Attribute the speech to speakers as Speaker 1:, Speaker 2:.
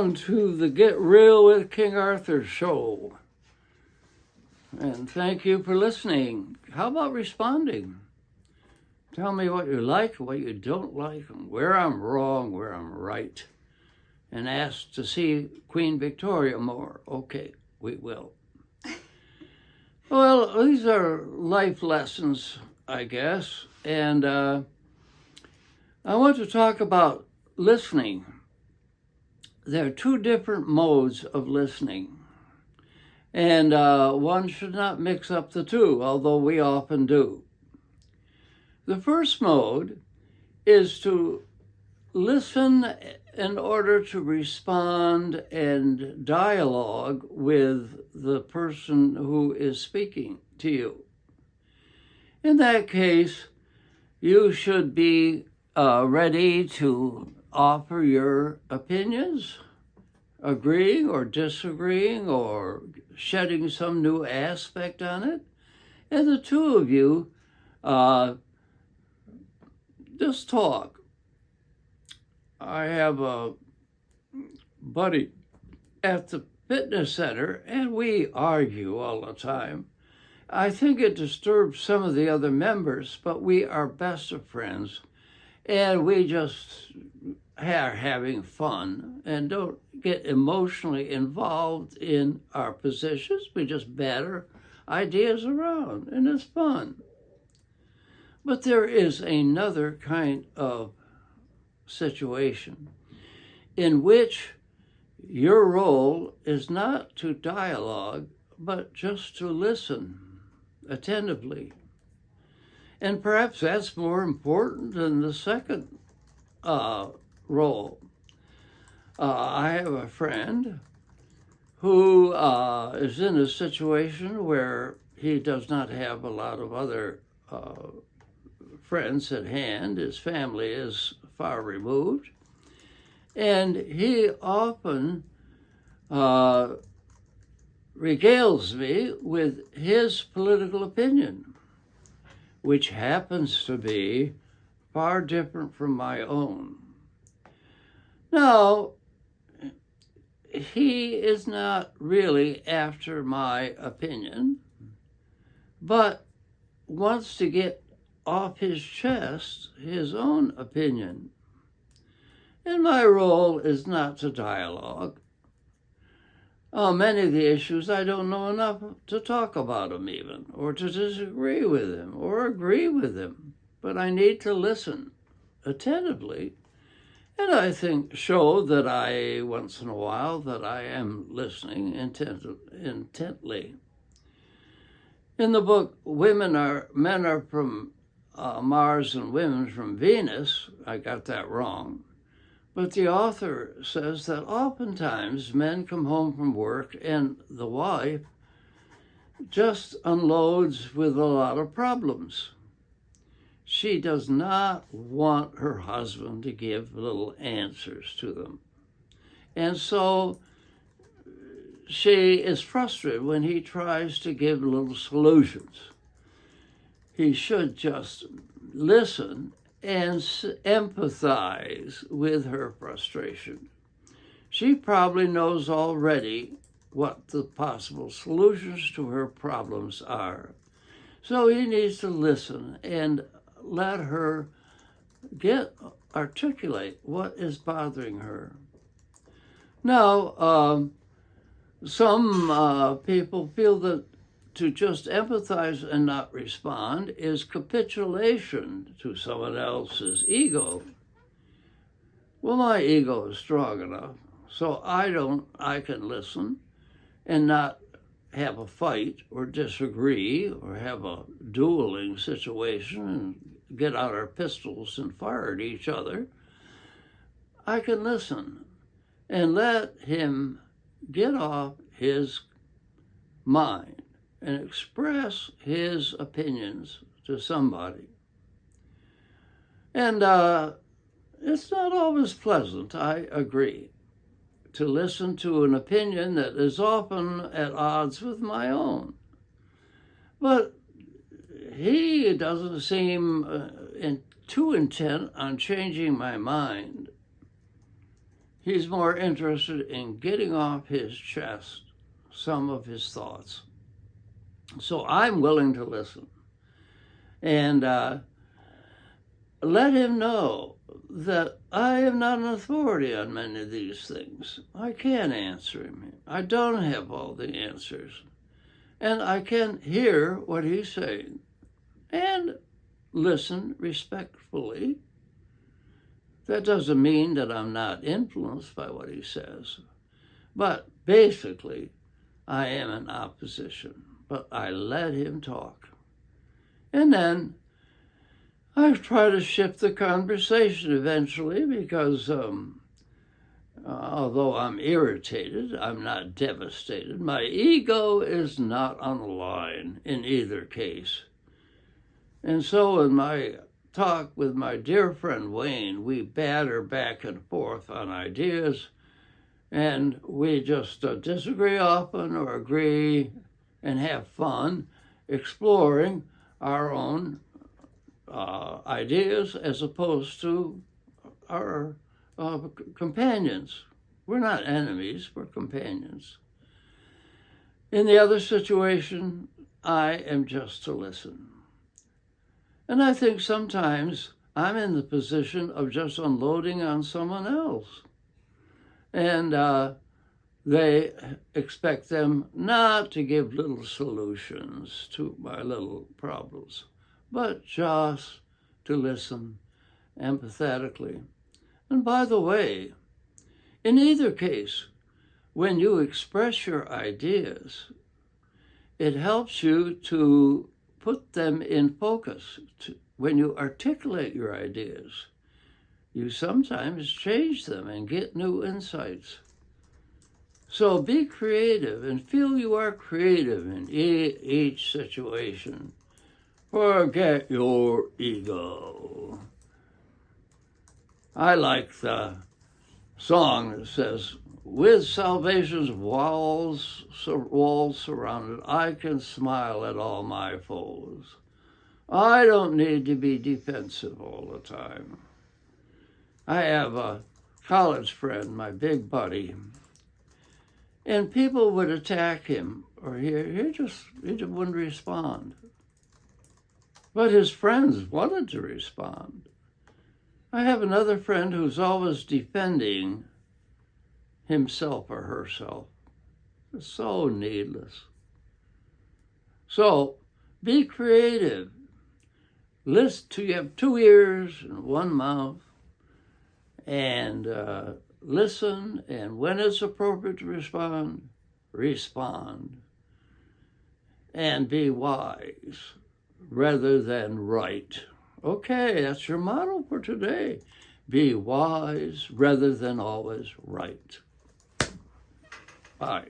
Speaker 1: Welcome to the Get Real with King Arthur show. And thank you for listening. How about responding? Tell me what you like, what you don't like, and where I'm wrong, where I'm right. And ask to see Queen Victoria more. Okay, we will. Well, these are life lessons, I guess. And I want to talk about listening. There are two different modes of listening, and one should not mix up the two, although we often do. The first mode is to listen in order to respond and dialogue with the person who is speaking to you. In that case, you should be ready to offer your opinions, agreeing or disagreeing or shedding some new aspect on it. And the two of you just talk. I have a buddy at the fitness center, and we argue all the time. I think it disturbs some of the other members, but we are best of friends, and we just are having fun and don't get emotionally involved in our positions. We just batter ideas around, and it's fun. But there is another kind of situation in which your role is not to dialogue, but just to listen attentively. And perhaps that's more important than the second role. I have a friend who is in a situation where he does not have a lot of other friends at hand. His family is far removed. And he often regales me with his political opinion, which happens to be far different from my own. Now, he is not really after my opinion, but wants to get off his chest his own opinion. And my role is not to dialogue. Many of the issues I don't know enough to talk about them even, or to disagree with him, or agree with him. But I need to listen attentively, and I think show that I, once in a while, that I am listening intently. In the book, Men Are from Mars and Women from Venus, I got that wrong. But the author says that oftentimes men come home from work and the wife just unloads with a lot of problems. She does not want her husband to give little answers to them. And so she is frustrated when he tries to give little solutions. He should just listen and empathize with her frustration. She probably knows already what the possible solutions to her problems are. So he needs to listen and let her articulate what is bothering her. Now, some people feel that to just empathize and not respond is capitulation to someone else's ego. Well, my ego is strong enough, so I can listen and not have a fight or disagree or have a dueling situation and get out our pistols and fire at each other. I can listen and let him get off his mind and express his opinions to somebody. And it's not always pleasant, I agree, to listen to an opinion that is often at odds with my own. But he doesn't seem too intent on changing my mind. He's more interested in getting off his chest some of his thoughts. So I'm willing to listen and let him know that I am not an authority on many of these things. I can't answer him. I don't have all the answers. And I can hear what he's saying and listen respectfully. That doesn't mean that I'm not influenced by what he says. But basically, I am in opposition. But I let him talk. And then I try to shift the conversation eventually because although I'm irritated, I'm not devastated. My ego is not on the line in either case. And so in my talk with my dear friend Wayne, we batter back and forth on ideas, and we just disagree often or agree and have fun exploring our own ideas as opposed to our companions. We're not enemies, we're companions. In the other situation, I am just to listen. And I think sometimes I'm in the position of just unloading on someone else. And they expect them not to give little solutions to my little problems, but just to listen empathetically. And by the way, in either case, when you express your ideas, it helps you to put them in focus. When you articulate your ideas, you sometimes change them and get new insights. So be creative and feel you are creative in each situation. Forget your ego. I like the song that says, with salvation's walls surrounded, I can smile at all my foes. I don't need to be defensive all the time. I have a college friend, my big buddy, and people would attack him, or he just wouldn't respond. But his friends wanted to respond. I have another friend who's always defending himself or herself. It's so needless. So be creative. You have 2 ears and 1 mouth, and listen, and when it's appropriate to respond, respond. And be wise rather than right. Okay, that's your motto for today. Be wise rather than always right. Bye.